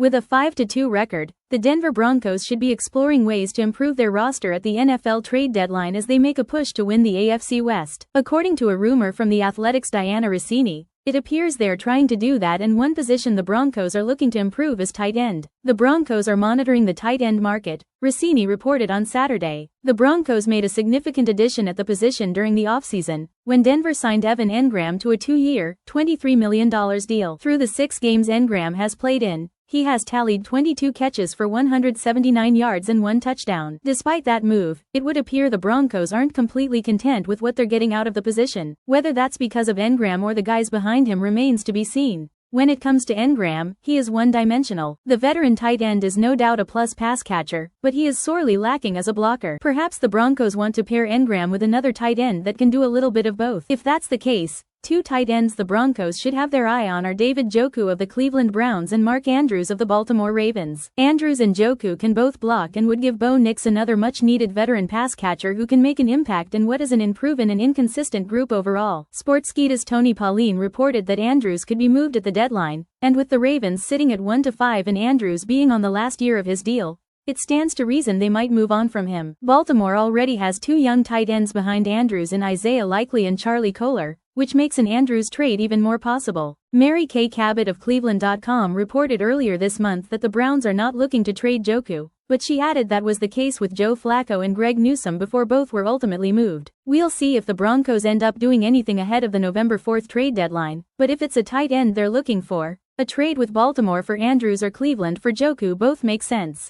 With a 5-2 record, the Denver Broncos should be exploring ways to improve their roster at the NFL trade deadline as they make a push to win the AFC West. According to a rumor from The Athletic's Dianna Russini, it appears they're trying to do that, and one position the Broncos are looking to improve is tight end. The Broncos are monitoring the tight end market, Russini reported on Saturday. The Broncos made a significant addition at the position during the offseason, when Denver signed Evan Engram to a 2-year, $23 million deal. Through the 6 games Engram has played in, he has tallied 22 catches for 179 yards and 1 touchdown. Despite that move, it would appear the Broncos aren't completely content with what they're getting out of the position. Whether that's because of Engram or the guys behind him remains to be seen. When it comes to Engram, he is one-dimensional. The veteran tight end is no doubt a plus pass catcher, but he is sorely lacking as a blocker. Perhaps the Broncos want to pair Engram with another tight end that can do a little bit of both. If that's the case, 2 tight ends the Broncos should have their eye on are David Njoku of the Cleveland Browns and Mark Andrews of the Baltimore Ravens. Andrews and Njoku can both block and would give Bo Nix another much-needed veteran pass catcher who can make an impact in what is an unproven and inconsistent group overall. Sportskeeda's Tony Pauline reported that Andrews could be moved at the deadline, and with the Ravens sitting at 1-5 and Andrews being on the last year of his deal, it stands to reason they might move on from him. Baltimore already has 2 young tight ends behind Andrews in Isaiah Likely and Charlie Kolar, which makes an Andrews trade even more possible. Mary Kay Cabot of Cleveland.com reported earlier this month that the Browns are not looking to trade Njoku, but she added that was the case with Joe Flacco and Greg Newsome before both were ultimately moved. We'll see if the Broncos end up doing anything ahead of the November 4th trade deadline, but if it's a tight end they're looking for, a trade with Baltimore for Andrews or Cleveland for Njoku both make sense.